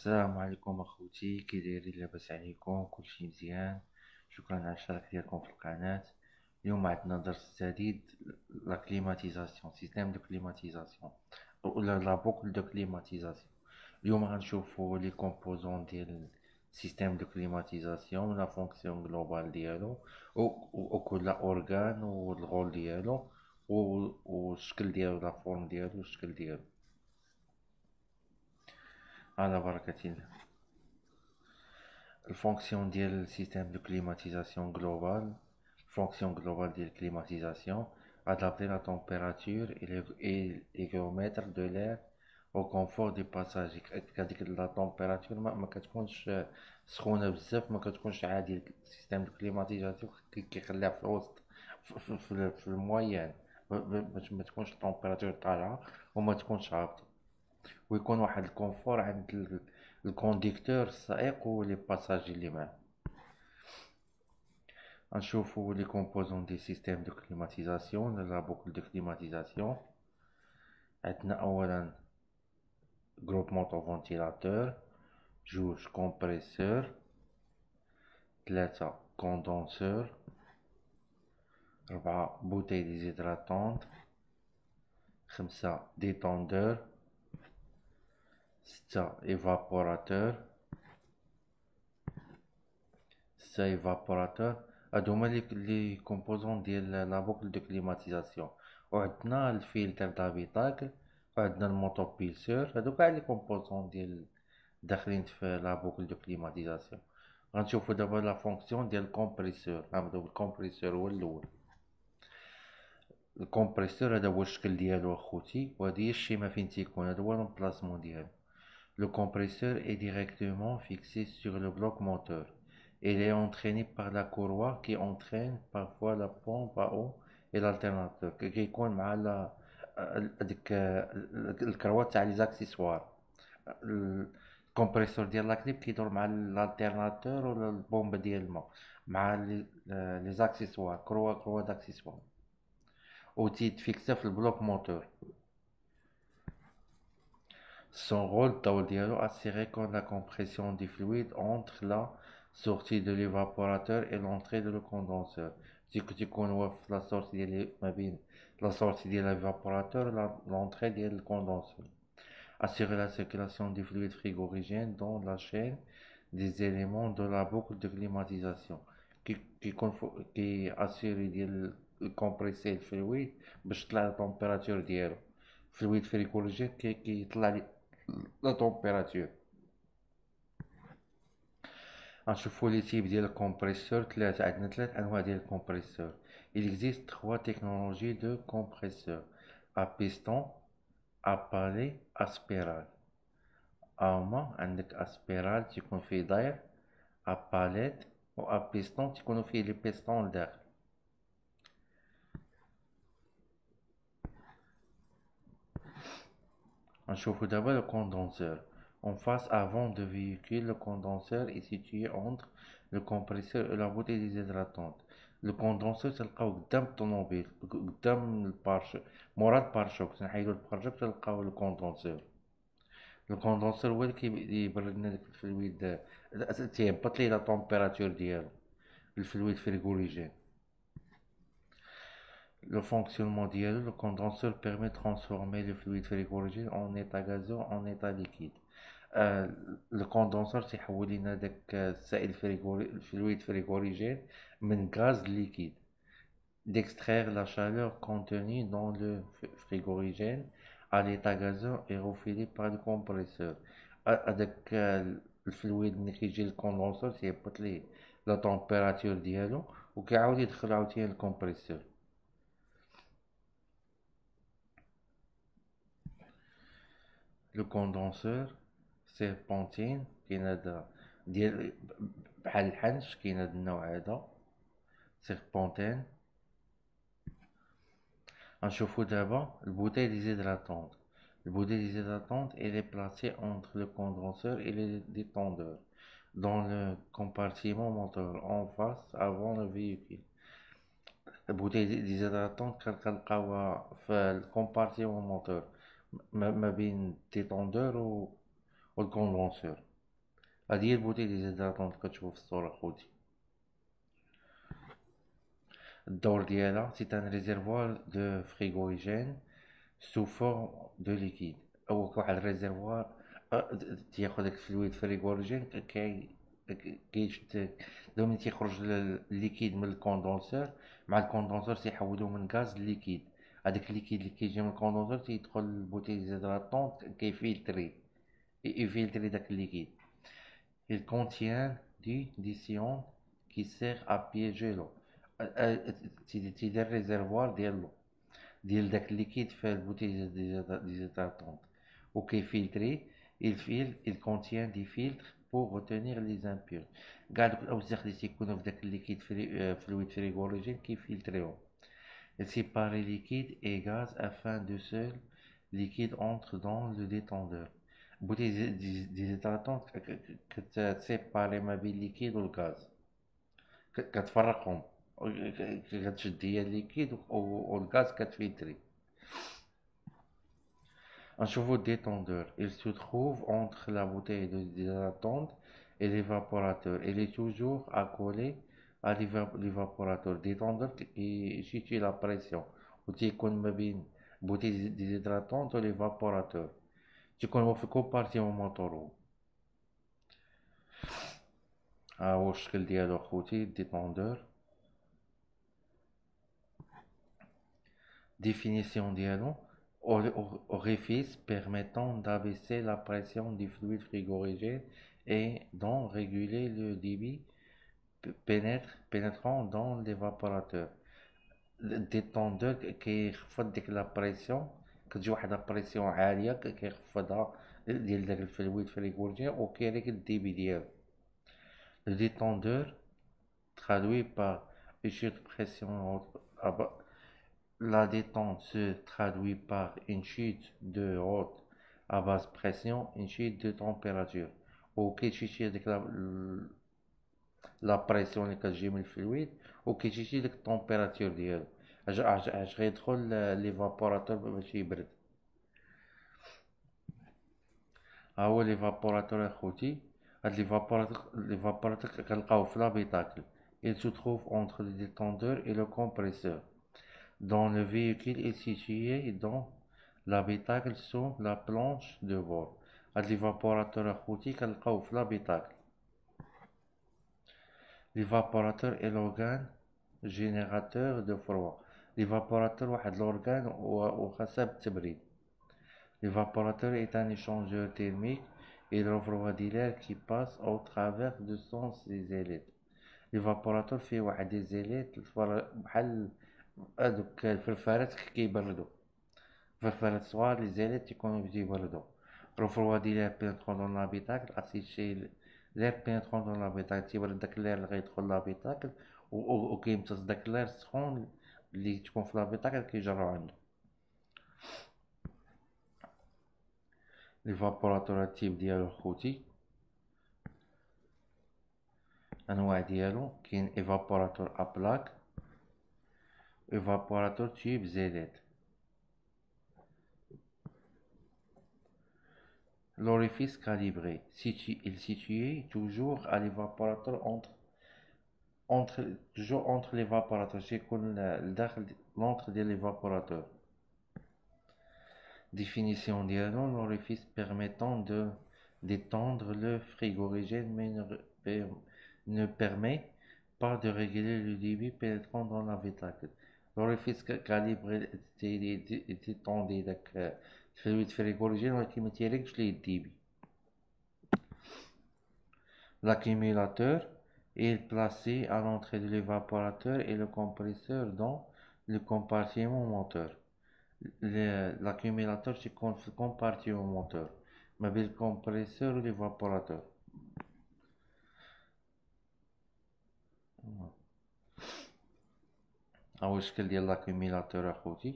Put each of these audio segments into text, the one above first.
السلام عليكم اخوتي، كي دايرين؟ لاباس عليكم؟ كلشي مزيان؟ شكرا على الاشتراك ديالكم في القناه. اليوم عندنا درس جديد، لا كليماتيزاسيون، سيستيم دو كليماتيزاسيون ولا لا بوكل دو كليماتيزاسيون. اليوم غنشوفوا لي كومبوزون ديال سيستيم دو كليماتيزاسيون، لا فونكسيون جلوبال ديالو وكل اورغان والغول ديالو والشكل ديالو، لا فورم ديالو والشكل ديالو. على بركة الله. الفونكسيون ديال السيستيم دو كليماتيزاسيون جلوبال، fonction globale de climatisation, adapter la température et l'hygromètre de l'air au confort du passage. كديك لا température ما كتكونش سخونه بزاف، ما كتكونش عادي. السيستم دو كليماتيزاسيون كيخليها في الوسط، في الموين، باش ما تكونش التمبيراتور طالعه وما تكونش هابطه، ويكون واحد الكونفور عند الكونديكتور السائق ولي باساجي اللي معاه. نشوفوا les composants des systèmes de climatisation de la boucle de climatisation. عندنا أولا groupe motoventilateur، جوج compresseur، ثلاثة condenseur، ربعة bouteille déshydratante، خمسة détendeur، ستة évaporateur. هادو هما لي كومبوزون ديال لا بوكل دو كليماتيزاسيون. وعندنا الفلتر دابيتاكل، وعندنا الموتوبيلسور. هادو كاع لي كومبوزون ديال داخلين في لا بوكل دو كليماتيزاسيون. غنشوفو دابا لا فونكسيون ديال الكومبريسور. غنبداو بالكومبريسور هو الاول. الكومبريسور هذا هو الشكل ديالو اخوتي، وهادي هي الشيما فين تيكون، هذا هو لومبلاسمون ديالو. Le compresseur est directement fixé sur le bloc moteur. Il est entraîné par la courroie qui entraîne parfois la pompe à eau et l'alternateur. كيكون مع هذيك الكروات تاع لي زاكسيسوار. الكمبريسور ديال لاكليب كيدور مع الالترناتور ولا البومبه ديال الماء مع لي زاكسيسوار، كروا داكسيسوار، و تيتفيكسا في البلوك موتور. Son rôle assurer que la compression du fluide entre la sortie de l'évaporateur et l'entrée de le condenseur. La sortie de l'évaporateur et l'entrée de le condenseur. Assurer la circulation du fluide frigorigène dans la chaîne des éléments de la boucle de climatisation. Qui assure de compresser le fluide باش تطلع la température ديالو. fluide frigorigène كيطلع la température. غنشوفوا لي تيب ديال الكمبريسور. عندنا ثلاث انواع ديال الكمبريسور. Il existe trois technologies de compresseur: à piston, à palais, à spirale. هما عندك اسبيرال تيكون فيه داير، à palette و à piston تيكونوا فيه لي بيستون لداخل. غنشوفوا دابا le condenseur. En face avant du véhicule, le condenseur est situé entre le compresseur et la bouteille déshydratante. Le condenseur تلقاو قدام الطوموبيل، قدام البارشوك، مورا البارشوك. تنحيدو البارشوك تلقاو الكوندونسور. الكوندونسور هو اللي كيبرد لنا داك الفلويد، تيهبط ليه لا طومبيراتور ديالو، الفلويد فريغوريجين. Le fonctionnement ديالو: le condenseur permet de transformer le fluide frigorigène en état gazeux en état liquide. الكوندونسور تيحول لنا داك السائل الفلويد فريغوريجين من غاز ليكيد. d'extraire la chaleur contenue dans le frigorigène à l'état gazeux et refilée par le compresseur. هذاك الفلويد ملي كيجي للكوندونسور تيهبط ليه لا طومبيراتور ديالو وكيعاود يدخل عاوتاني الكمبريسور. Le condenseur سيربونتين، كاين هذا ديال بحال الحنش، كاين هذا النوع هذا سيربونتين. غنشوفو دابا البوتاي ديزيدراتونت. البوتاي ديزيدراتونت elle est placée entre le condenseur et le détendeur dans le compartiment moteur en face avant le véhicule. البوتاي ديزيدراتونت كنلقاوها في الكومبارتيمون موتور ما بين الديتوندور والكوندونسور. هادي هي البوتي ديزيدراتونت كتشوفو في الصورة خوتي. الدور ديالها سي ان ريزيرفوار دو فريغوريجين سو فورم دو ليكيد، او واحد الريزيرفوار تياخد داك الفلويد فريغوريجين كيشد ملي تيخرج الليكيد من الكوندونسور، مع الكوندونسور تيحولو من غاز لليكيد. هذاك الليكيد اللي كيجي من الكوندونسور تيدخل للبوتي ديزيدراتونت يفلتري داك الليكيد. Il contient du dision qui sert à piéger l'eau. تيدير ريزيرفوار ديال لو ديال داك الليكيد في البوتي ديزيدراتونت وكيفلتري. il contient des filtres pour retenir les impurs. كاع دوك الاوساخ اللي تيكونوا في داك الليكيد فلويد فريغوريجين كيفلتريهم. Il sépare les liquides et gaz afin de seul liquide entre dans le détendeur. البوتي ديزيدراتونت كتسيباري ما بين الليكيد والغاز، كتفرقهم، كتشد هي الليكيد والغاز كتفلتري. نشوفو الديتوندور. il se trouve entre la bouteille déshydrantante et l'évaporateur. il est toujours accolé à l'évaporateur. détendeur كيسيتي لا بريسيون وتيكون ما بين بوتي ديزيدراتونت و ليفابوراتور، تيكون هو في الكومبارتيمون موتورو. ها هو الشكل ديالو خوتي الديتوندور. définition ديالو orifice permettant d'abaisser la pression du fluide frigorigène et d'en réguler le débit pénétrant dans l'évaporateur. الديتوندور كيخفض ديك لا بريسيون، كتجي واحد لا بريسيون عاليه كيخفضها ديال داك الفلويد فريغوريجين وكيريك الديبي ديالو. Le détendeur traduit par une chute de pression La détente se traduit par une chute de haute à basse pression, une chute de température. وكيتشيشي ديك لا بريسيون اللي كتجي من الفلويد وكيتشيشي ديك التمبيراتور ديالو اش غيدخل ليفابوراتور باش يبرد. ها هو ليفابوراتور اخوتي. هاد ليفابوراتور كنلقاوه في لابيتاكل. il se trouve entre le détendeur et le compresseur. Dans le véhicule est situé dans l'habitacle sous la planche de bord. هاد ليفابوراتور اخوتي كنلقاوه في لابيتاكل. l'évaporateur est l'organe générateur de froid. l'évaporateur واحد l'organe وخاصها بالتبريد. l'évaporateur est un échangeur thermique et refroidit l'air qui passe au travers de son zélite. l'évaporateur فيه واحد دي زيليت بحال هادوك الفرفارات كيبردو، فرفارات صغار لي زيليت تيكونو تيبردو. refroidit l'air pénétrant dans l'habitacle. assécher l'air pénétrant dans l'habitacle تيبرد داك l'air اللي غيدخل لابيتاكل وكيمتص داك l'air السخون اللي تكون في لابيتاكل كيجرو عنده. ليفابوراتور التيب ديالو خوتي انواع ديالو كاين ايفابوراتور ابلاك، ايفابوراتور تيب زيليت. l'orifice calibré il situé toujours à l'évaporateur toujours entre l'évaporateur تيكون الداخل l'entre ديال l'évaporateur. définition ديالو l'orifice permettant de d'étendre le frigorigène mais ne permet pas de réguler le débit pénétrant dans l'habitacle. l'orifice calibré تيطوندي داك الفلويد فريغوريجين ولكن متيريكش ليه الديبي. l'accumulateur est placé à l'entrée de l'évaporateur et le compresseur dans le compartiment moteur. l'accumulateur تيكون في الكومبارتيمون موتور ما بين الكمبريسور و l'évaporateur. ها هو الشكل ديال l'accumulateur اخوتي.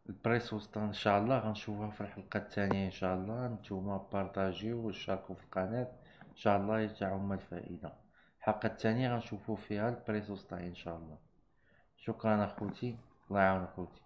البريسوستا ان شاء الله غنشوفوها في الحلقه الثانيه ان شاء الله. نتوما بارطاجيو وشاركوا في القناه ان شاء الله يتعم الفائده. الحلقه الثانيه غنشوفوا فيها البريسوستا ان شاء الله. شكرا اخوتي، الله يعاون اخوتي.